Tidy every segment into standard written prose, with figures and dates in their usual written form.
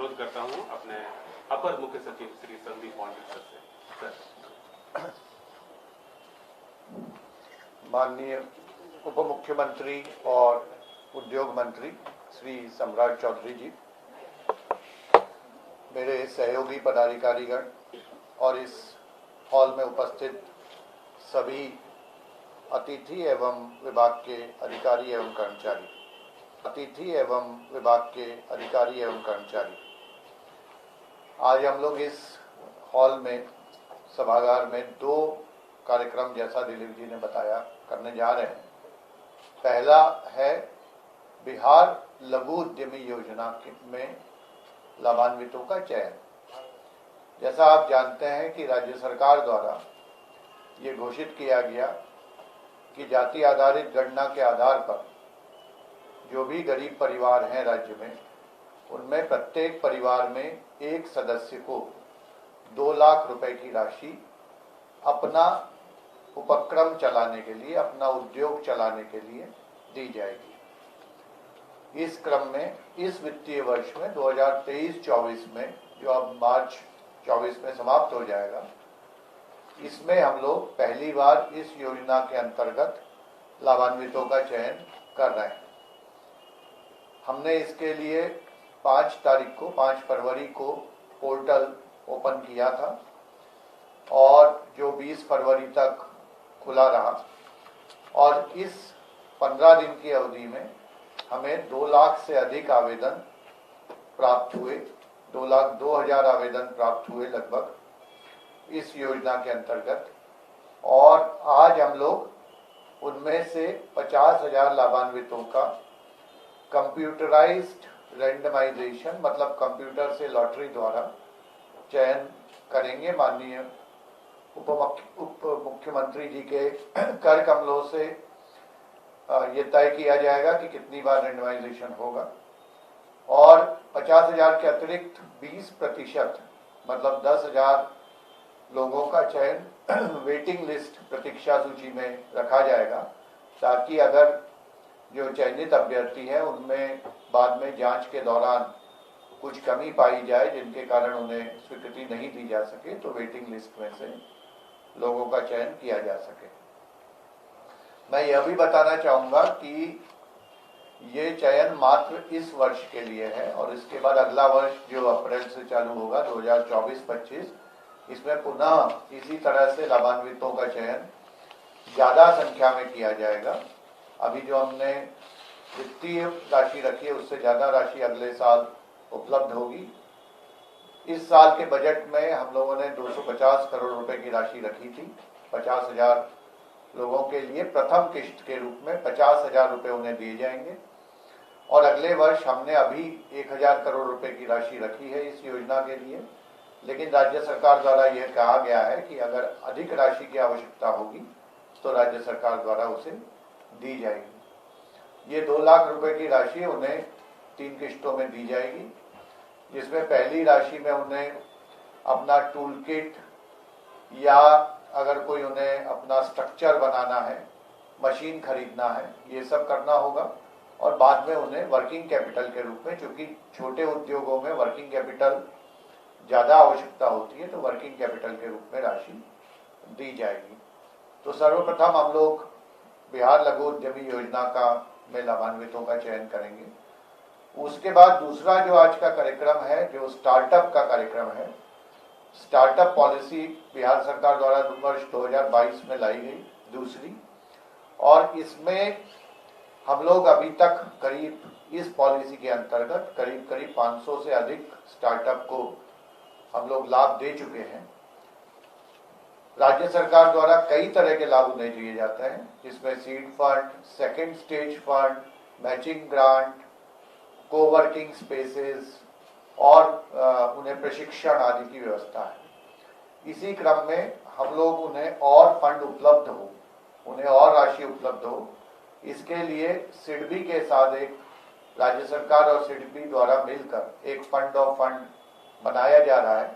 अनुरोध करता हूं अपने अपर मुख्य सचिव श्री संदीप पांडित सर से। माननीय उप मुख्यमंत्री और उद्योग मंत्री श्री सम्राट चौधरी जी, मेरे सहयोगी पदाधिकारीगण और इस हॉल में उपस्थित सभी अतिथि एवं विभाग के अधिकारी एवं कर्मचारी, आज हम लोग इस हॉल में सभागार में दो कार्यक्रम, जैसा दिलीप जी ने बताया, करने जा रहे हैं। पहला है बिहार लघु उद्यमी योजना में लाभान्वितों का चयन। जैसा आप जानते हैं कि राज्य सरकार द्वारा ये घोषित किया गया कि जाति आधारित गणना के आधार पर जो भी गरीब परिवार हैं राज्य में, उनमें प्रत्येक परिवार में एक सदस्य को 2 लाख रुपए की राशि अपना उपक्रम चलाने के लिए, अपना उद्योग चलाने के लिए दी जाएगी। इस क्रम में इस वित्तीय वर्ष में 2023-24 में, जो अब मार्च 24 में समाप्त हो जाएगा, इसमें हम लोग पहली बार इस योजना के अंतर्गत लाभान्वितों का चयन कर रहे हैं। हमने इसके लिए 5 फरवरी को पोर्टल ओपन किया था और जो 20 फरवरी तक खुला रहा, और इस 15 दिन की अवधि में हमें 2 लाख से अधिक आवेदन प्राप्त हुए, 2,02,000 आवेदन प्राप्त हुए लगभग इस योजना के अंतर्गत। और आज हम लोग उनमें से 50,000 लाभान्वितों का कंप्यूटराइज्ड रैंडमाइजेशन, मतलब कंप्यूटर से लॉटरी द्वारा चयन करेंगे। माननीय उप मुख्यमंत्री जी के कर कमलों से ये तय किया जाएगा कि कितनी बार रैंडमाइजेशन होगा, और 50,000 के अतिरिक्त 20%, मतलब 10,000 लोगों का चयन वेटिंग लिस्ट, प्रतीक्षा सूची में रखा जाएगा, ताकि अगर जो चयनित अभ्यर्थी हैं उनमें बाद में जांच के दौरान कुछ कमी पाई जाए जिनके कारण उन्हें स्वीकृति नहीं दी जा सके, तो वेटिंग लिस्ट में से लोगों का चयन किया जा सके। मैं यह भी बताना चाहूँगा कि ये चयन मात्र इस वर्ष के लिए है, और इसके बाद अगला वर्ष जो अप्रैल से चालू होगा 2024-25, इसमें पुनः इसी तरह से लाभान्वितों का चयन ज़्यादा संख्या में किया जाएगा। अभी जो हमने वित्तीय राशि रखी है, उससे ज़्यादा राशि अगले साल उपलब्ध होगी। इस साल के बजट में हम लोगों ने 250 करोड़ रुपए की राशि रखी थी 50,000 लोगों के लिए। प्रथम किश्त के रूप में 50,000 रुपए उन्हें दिए जाएंगे, और अगले वर्ष हमने अभी 1,000 करोड़ रुपए की राशि रखी है इस योजना के लिए। लेकिन राज्य सरकार द्वारा यह कहा गया है कि अगर अधिक राशि की आवश्यकता होगी तो राज्य सरकार द्वारा उसे दी जाएगी। ये 2 लाख रुपए की राशि उन्हें 3 किश्तों में दी जाएगी, जिसमें पहली राशि में उन्हें अपना टूल किट, या अगर कोई उन्हें अपना स्ट्रक्चर बनाना है, मशीन खरीदना है, ये सब करना होगा। और बाद में उन्हें वर्किंग कैपिटल के रूप में, चूंकि छोटे उद्योगों में वर्किंग कैपिटल ज़्यादा आवश्यकता होती है, तो वर्किंग कैपिटल के रूप में राशि दी जाएगी। तो सर्वप्रथम हम लोग बिहार लघु उद्यमी योजना का में लाभान्वितों का चयन करेंगे। उसके बाद दूसरा जो आज का कार्यक्रम है, जो स्टार्टअप का कार्यक्रम है, स्टार्टअप पॉलिसी बिहार सरकार द्वारा वर्ष 2022 में लाई गई दूसरी, और इसमें हम लोग अभी तक करीब इस पॉलिसी के अंतर्गत करीब 500 से अधिक स्टार्टअप को हम लोग लाभ दे चुके हैं। राज्य सरकार द्वारा कई तरह के लाभ उन्हें दिए जाते हैं, जिसमें seed fund, second stage fund, matching grant, coworking spaces और उन्हें प्रशिक्षण आदि की व्यवस्था है। इसी क्रम में हम लोग उन्हें और फंड उपलब्ध हो, उन्हें और राशि उपलब्ध हो, इसके लिए सिडबी के साथ एक राज्य सरकार और सिडबी द्वारा मिलकर एक फंड ऑफ फंड बनाया जा रहा है,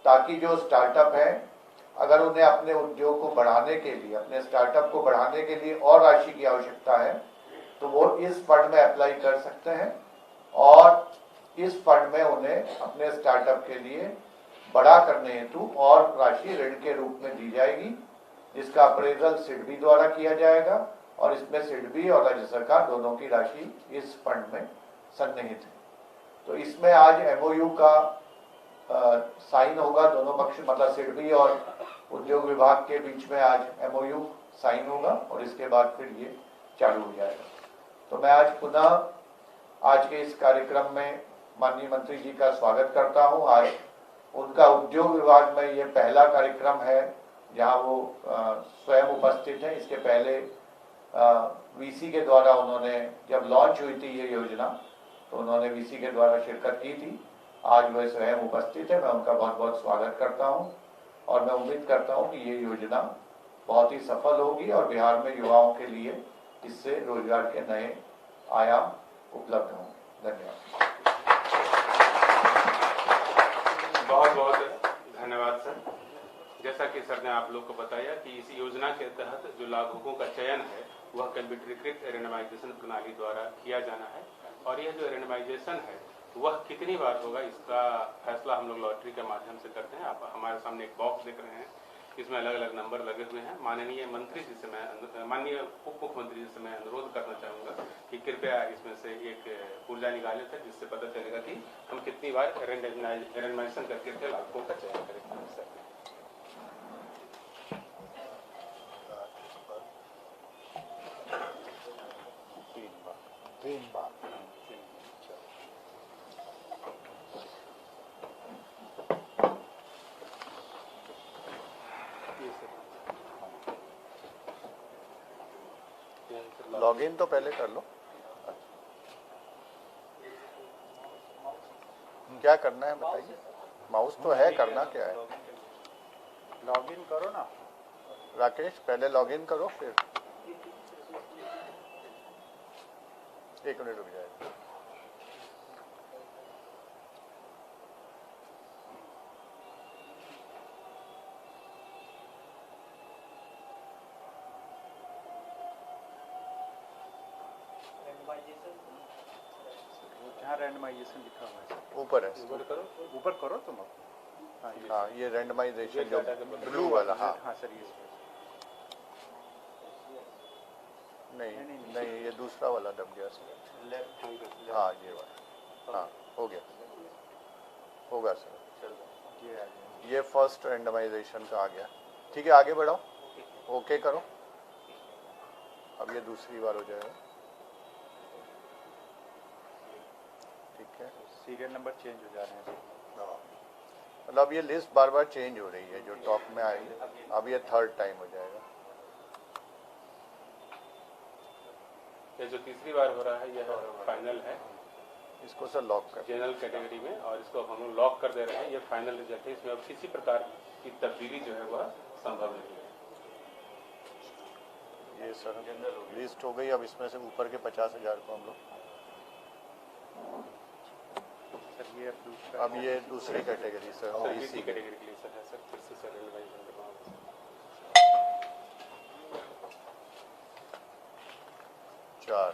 ताकि जो स्टार्टअप है, अगर उन्हें अपने उद्योग को बढ़ाने के लिए, अपने स्टार्टअप को बढ़ाने के लिए और राशि की आवश्यकता है, तो वो इस फंड में अप्लाई कर सकते हैं, और इस फंड में उन्हें अपने स्टार्टअप के लिए बड़ा करने हेतु और राशि ऋण के रूप में दी जाएगी, जिसका अप्रेजल सिडबी द्वारा किया जाएगा और इसमें सिडबी और राज्य सरकार दोनों की राशि इस फंड में सन्निहित है। तो इसमें आज एमओयू का साइन होगा, दोनों पक्ष मतलब सिडबी और उद्योग विभाग के बीच में आज एमओयू साइन होगा और इसके बाद फिर ये चालू हो जाएगा। तो मैं आज पुनः आज के इस कार्यक्रम में माननीय मंत्री जी का स्वागत करता हूं। आज उनका उद्योग विभाग में ये पहला कार्यक्रम है जहां वो स्वयं उपस्थित हैं। इसके पहले वीसी के द्वारा उन्होंने जब लॉन्च हुई थी ये योजना तो उन्होंने वीसी के द्वारा शिरकत की थी। आज वह स्वयं उपस्थित है, मैं उनका बहुत बहुत स्वागत करता हूं और मैं उम्मीद करता हूं कि ये योजना बहुत ही सफल होगी और बिहार में युवाओं के लिए इससे रोजगार के नए आयाम उपलब्ध होंगे। धन्यवाद। बहुत बहुत धन्यवाद सर। जैसा कि सर ने आप लोग को बताया कि इस योजना के तहत जो लाभुकों का चयन है वह कंप्यूटरीकृत रेंडमाइजेशन प्रणाली द्वारा किया जाना है और यह जो रेंडमाइजेशन है वह कितनी बार होगा इसका फैसला हम लोग लॉटरी के माध्यम से करते हैं। आप हमारे सामने एक बॉक्स देख रहे हैं, इसमें अलग अलग नंबर लगे हुए हैं। माननीय मंत्री जी से मैं माननीय उप मुख्यमंत्री जी से मैं अनुरोध करना चाहूँगा कि कृपया इसमें से एक पुर्जा निकाले थे जिससे पता चलेगा कि हम कितनी बार रेंडमाइजेशन करके लाभुकों का चयन करेंगे। तीन बार। लॉगिन तो पहले कर लो। क्या करना है बताइए। माउस तो है, करना क्या है? लॉगिन करो ना राकेश, पहले लॉगिन करो फिर। एक मिनट रुक जाएगा। जहाँ रैंडमाइजेशन लिखा हुआ है ऊपर है, ऊपर करो तुम। हाँ ये रैंडमाइजेशन जो ब्लू वाला। हाँ हाँ सर ये नहीं ये दूसरा वाला दब गया सर। हाँ ये वाला, हाँ हो गया, होगा सर। ये फर्स्ट रैंडमाइजेशन का आ गया। ठीक है आगे बढ़ाओ, ओके करो। अब ये दूसरी बार हो जाएगा। ठीक है, सीरियल नंबर चेंज हो जा रहे हैं। मतलब ये लिस्ट बार बार चेंज हो रही है जो टॉप में आई। अब ये थर्ड टाइम हो जाएगा। ये जो तीसरी बार हो रहा है यह फाइनल है। इसको सर लॉक कर, जनरल कैटेगरी में, और इसको हम लोग लॉक कर दे रहे हैं। ये फाइनल रिजल्ट है, इसमें अब किसी प्रकार की तब्दीली जो है वह संभव नहीं है। ये सर लिस्ट हो गई। अब इसमें से ऊपर के 50,000 को हम लोग, सर ये दूसरा, अब ये दूसरी कैटेगरी सर, इसी कैटेगरी के लिए सर है सर। फिर से सर रेंडमाइजेशन करवाओ। चार।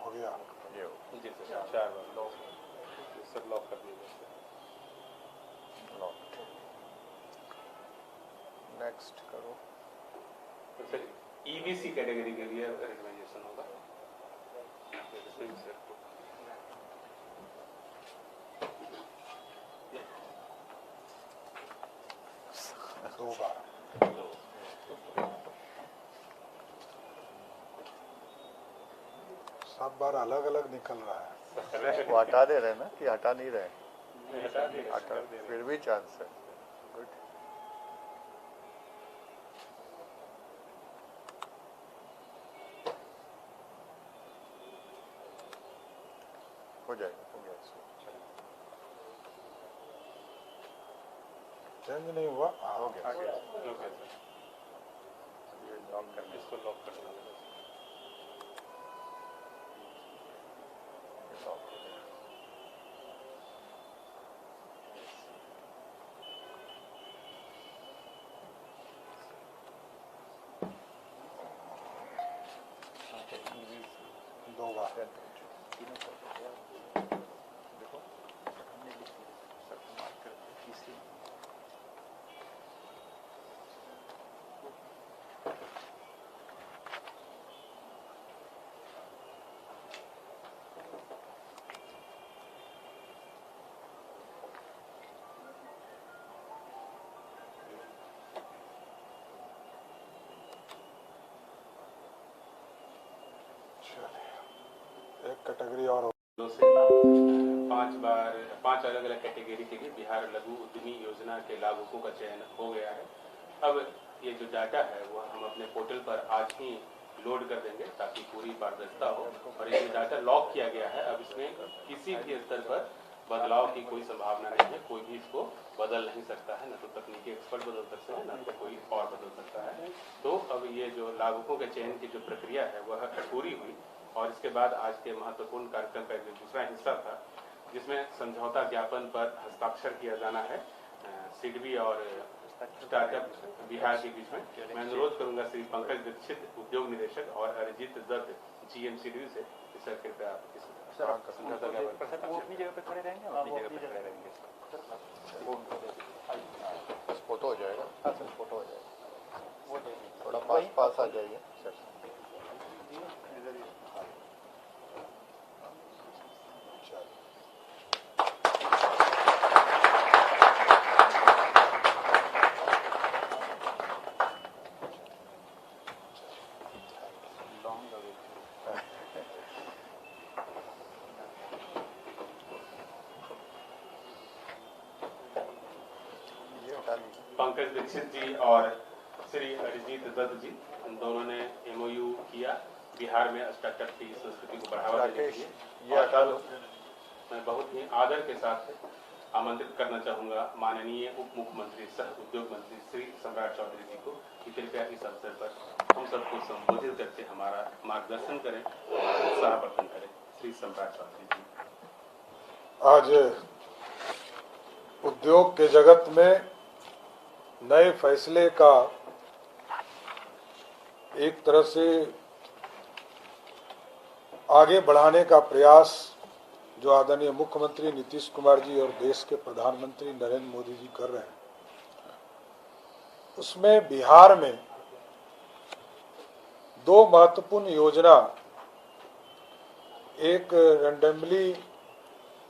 हो गया। ये हो जी सर, 4 बार लॉक सर, लॉक कर दीजिए लॉक। नेक्स्ट करो। तो सर ईबीसी कैटेगरी के लिए रेंडमाइजेशन होगा। सर 2 बार। 7 बार अलग अलग निकल रहा है। वो हटा दे रहे हैं ना कि हटा नहीं रहे? हटा दिया, कर दे रहे फिर भी चांस है। गुड। हो जाएगा, हो गया इसको। चेंज नहीं हुआ, हो गया। ओके सर, ये लॉक करने इसको लॉक कर देना। लॉक हो गया। दो बार देखो, हमने लिख दिया, सब मार्क कर दिया, तीसरी एक कैटेगरी और हो। से 5 अलग अलग कैटेगरी के लिए बिहार लघु उद्यमी योजना के लाभुकों का चयन हो गया है। अब ये जो डाटा है वो हम अपने पोर्टल पर आज ही लोड कर देंगे ताकि पूरी पारदर्शिता हो। और ये डाटा लॉक किया गया है, अब इसमें किसी भी स्तर पर बदलाव की कोई संभावना नहीं है। कोई भी इसको बदल नहीं सकता है, न तो तकनीकी एक्सपर्ट बदल सकते हैं, न तो कोई और बदल सकता है। तो अब ये जो लाभुकों के चयन की जो प्रक्रिया है वह पूरी हुई और इसके बाद आज के महत्वपूर्ण कार्यक्रम का जो दूसरा हिस्सा था जिसमें समझौता ज्ञापन पर हस्ताक्षर किया जाना है सिडबी और स्टार्टअप बिहार के बीच में। मैं अनुरोध करूंगा श्री पंकज दीक्षित उद्योग निदेशक और अरिजीत दत्त GM सिडबी से सर कृपया आप इस समझौता ज्ञापन। वो अपनी जगह पे खड़े रहेंगे, अपनी जगह पे खड़े रहेंगे। बस फोटो हो जाएगा। हाँ सर, फोटो हो जाएगा। थोड़ा पास आ जाइए सर। पंकज दीक्षित जी और श्री अरिजीत दत्त जी, इन दोनों ने MOU किया बिहार में स्टार्टअप की संस्कृति को बढ़ावा देने के लिए। ये हटा लो। मैं बहुत ही आदर के साथ आमंत्रित करना चाहूंगा माननीय उप मुख्यमंत्री सह उद्योग मंत्री श्री सम्राट चौधरी जी को कि कृपया इस अवसर पर हम सबको संबोधित करके हमारा मार्गदर्शन करें, हमारा उत्साहवर्धन करें। श्री सम्राट चौधरी जी। आज उद्योग के जगत में नए फैसले का एक तरह से आगे बढ़ाने का प्रयास जो आदरणीय मुख्यमंत्री नीतीश कुमार जी और देश के प्रधानमंत्री नरेंद्र मोदी जी कर रहे हैं, उसमें बिहार में 2 महत्वपूर्ण योजना, एक रैंडमली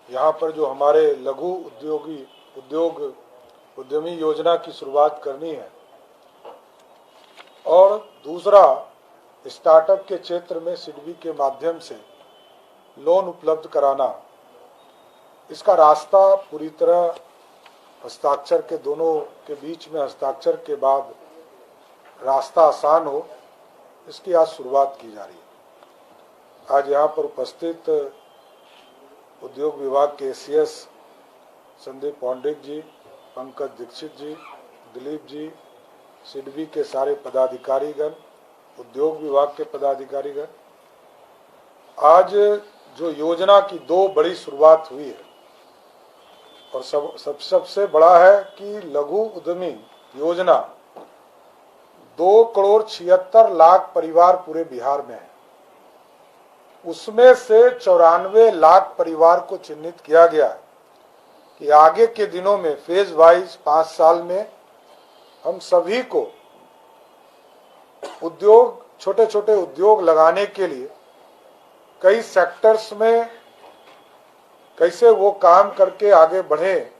यहाँ पर जो हमारे लघु उद्यमी योजना की शुरुआत करनी है और दूसरा स्टार्टअप के क्षेत्र में सिडबी के माध्यम से लोन उपलब्ध कराना। इसका रास्ता पूरी तरह हस्ताक्षर के दोनों के बीच में हस्ताक्षर के बाद रास्ता आसान हो, इसकी आज शुरुआत की जा रही है। आज यहाँ पर उपस्थित उद्योग विभाग के CS संदीप पौंडिक जी, पंकज दीक्षित जी, दिलीप जी, सिडबी के सारे पदाधिकारीगण, उद्योग विभाग के पदाधिकारीगण, आज जो योजना की 2 बड़ी शुरुआत हुई है और सबसे बड़ा है कि लघु उद्यमी योजना 2,76,00,000 परिवार पूरे बिहार में है। उसमें से 94 लाख परिवार को चिन्हित किया गया है कि आगे के दिनों में फेज वाइज 5 साल में हम सभी को उद्योग, छोटे छोटे उद्योग लगाने के लिए कई सेक्टर्स में कैसे वो काम करके आगे बढ़े,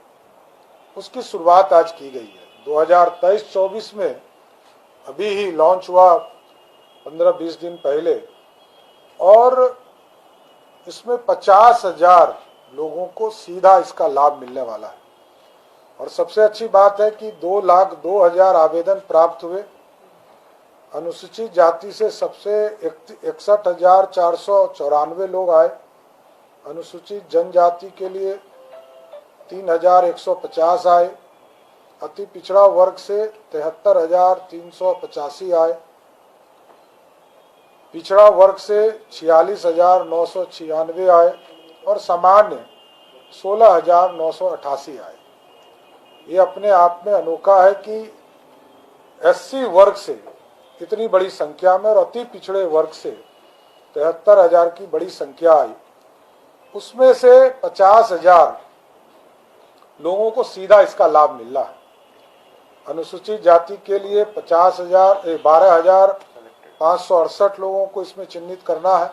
उसकी शुरुआत आज की गई है। 2023-24 में अभी ही लॉन्च हुआ 15-20 दिन पहले और इसमें 50,000 लोगों को सीधा इसका लाभ मिलने वाला है। और सबसे अच्छी बात है कि 2,02,000 आवेदन प्राप्त हुए। अनुसूचित जाति से सबसे 61,494 लोग आए। अनुसूचित जनजाति के लिए 3,150 आए। अति पिछड़ा वर्ग से 73,385 आए। पिछड़ा वर्ग से 46,996 आए और सामान्य 16,988 आए। ये अपने आप में अनोखा है कि एससी वर्ग से इतनी बड़ी संख्या में और अति पिछड़े वर्ग से 73,000 की बड़ी संख्या आई। उसमें से 50,000 लोगों को सीधा इसका लाभ मिल रहा है। अनुसूचित जाति के लिए 12,568 लोगों को इसमें चिन्हित करना है।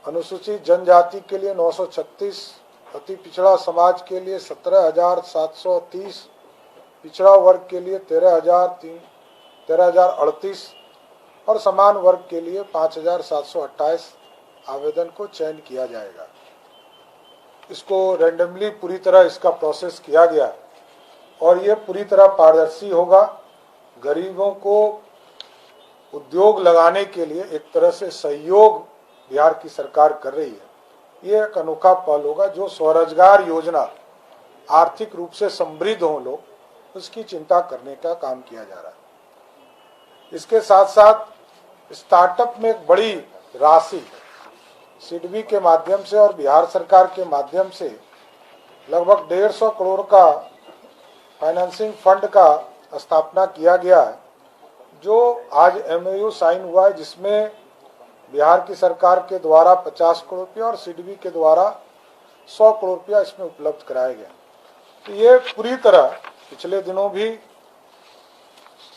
अनुसूचित जनजाति के लिए 936, अति पिछड़ा समाज के लिए 17,730, पिछड़ा वर्ग के लिए 13,038 और समान वर्ग के लिए 5,728 आवेदन को चयन किया जाएगा। इसको रैंडमली पूरी तरह इसका प्रोसेस किया गया है और ये पूरी तरह पारदर्शी होगा। गरीबों को उद्योग लगाने के लिए एक तरह से सहयोग बिहार की सरकार कर रही है। ये एक अनोखा पहल होगा। जो स्वरोजगार योजना आर्थिक रूप से समृद्ध हो लोग, उसकी चिंता करने का काम किया जा रहा है। इसके साथ साथ स्टार्टअप में एक बड़ी राशि सिडबी के माध्यम से और बिहार सरकार के माध्यम से लगभग 150 करोड़ का फाइनेंसिंग फंड का स्थापना किया गया है, जो आज एमओयू साइन हुआ है, जिसमें बिहार की सरकार के द्वारा 50 करोड़ रुपया और सिडबी के द्वारा 100 करोड़ रुपया इसमें उपलब्ध कराए गए। तो ये पूरी तरह पिछले दिनों भी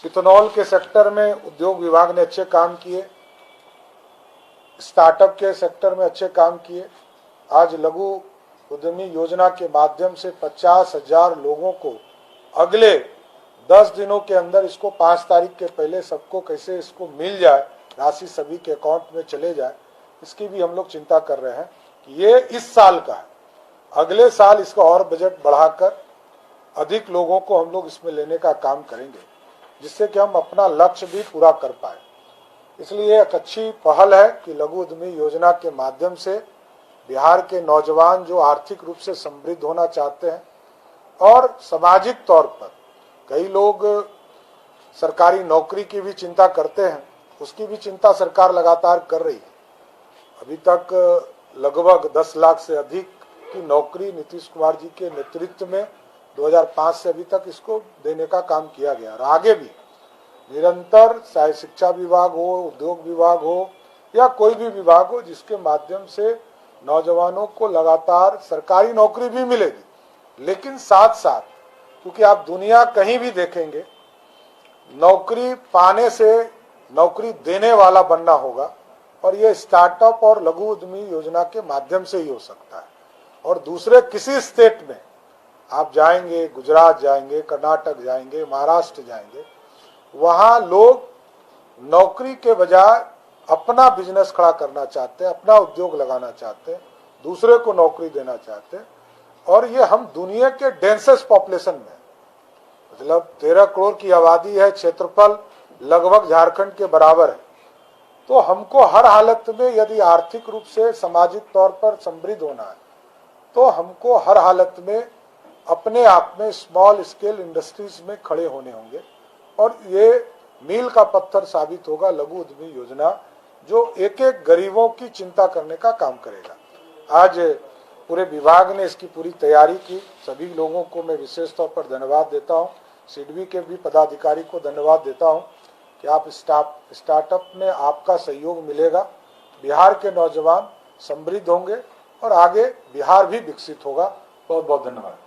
इथेनॉल के सेक्टर में उद्योग विभाग ने अच्छे काम किए, स्टार्टअप के सेक्टर में अच्छे काम किए। आज लघु उद्यमी योजना के माध्यम से 50,000 लोगों को अगले 10 दिनों के अंदर, इसको 5 तारीख के पहले सबको कैसे इसको मिल जाए, राशि सभी के अकाउंट में चले जाए, इसकी भी हम लोग चिंता कर रहे हैं कि ये इस साल का है। अगले साल इसका और बजट बढ़ाकर अधिक लोगों को हम लोग इसमें लेने का काम करेंगे, जिससे कि हम अपना लक्ष्य भी पूरा कर पाए। इसलिए एक अच्छी पहल है कि लघु उद्यमी योजना के माध्यम से बिहार के नौजवान जो आर्थिक रूप से समृद्ध होना चाहते हैं और सामाजिक तौर पर कई लोग सरकारी नौकरी की भी चिंता करते हैं, उसकी भी चिंता सरकार लगातार कर रही है। अभी तक लगभग 10 लाख से अधिक की नौकरी नीतीश कुमार जी के नेतृत्व में 2005 से अभी तक इसको देने का काम किया गया और आगे भी निरंतर, चाहे शिक्षा विभाग हो, उद्योग विभाग हो या कोई भी विभाग हो, जिसके माध्यम से नौजवानों को लगातार सरकारी नौकरी भी मिलेगी। लेकिन साथ साथ, क्योंकि आप दुनिया कहीं भी देखेंगे, नौकरी पाने से नौकरी देने वाला बनना होगा और ये स्टार्टअप और लघु उद्यमी योजना के माध्यम से ही हो सकता है। और दूसरे किसी स्टेट में आप जाएंगे, गुजरात जाएंगे, कर्नाटक जाएंगे, महाराष्ट्र जाएंगे, वहां लोग नौकरी के बजाय अपना बिजनेस खड़ा करना चाहते हैं, अपना उद्योग लगाना चाहते हैं, दूसरे को नौकरी देना चाहते हैं। और ये हम दुनिया के डेंसेस्ट पॉपुलेशन में, मतलब 13 करोड़ की आबादी है, क्षेत्रफल लगभग झारखंड के बराबर है। तो हमको हर हालत में, यदि आर्थिक रूप से सामाजिक तौर पर समृद्ध होना है, तो हमको हर हालत में अपने आप में स्मॉल स्केल इंडस्ट्रीज में खड़े होने होंगे। और ये मील का पत्थर साबित होगा लघु उद्यमी योजना, जो एक एक गरीबों की चिंता करने का काम करेगा। आज पूरे विभाग ने इसकी पूरी तैयारी की। सभी लोगों को मैं विशेष तौर पर धन्यवाद देता हूँ। सिडबी के भी पदाधिकारी को धन्यवाद देता हूँ कि आप स्टार्टअप में आपका सहयोग मिलेगा, बिहार के नौजवान समृद्ध होंगे और आगे बिहार भी विकसित होगा। बहुत बहुत धन्यवाद।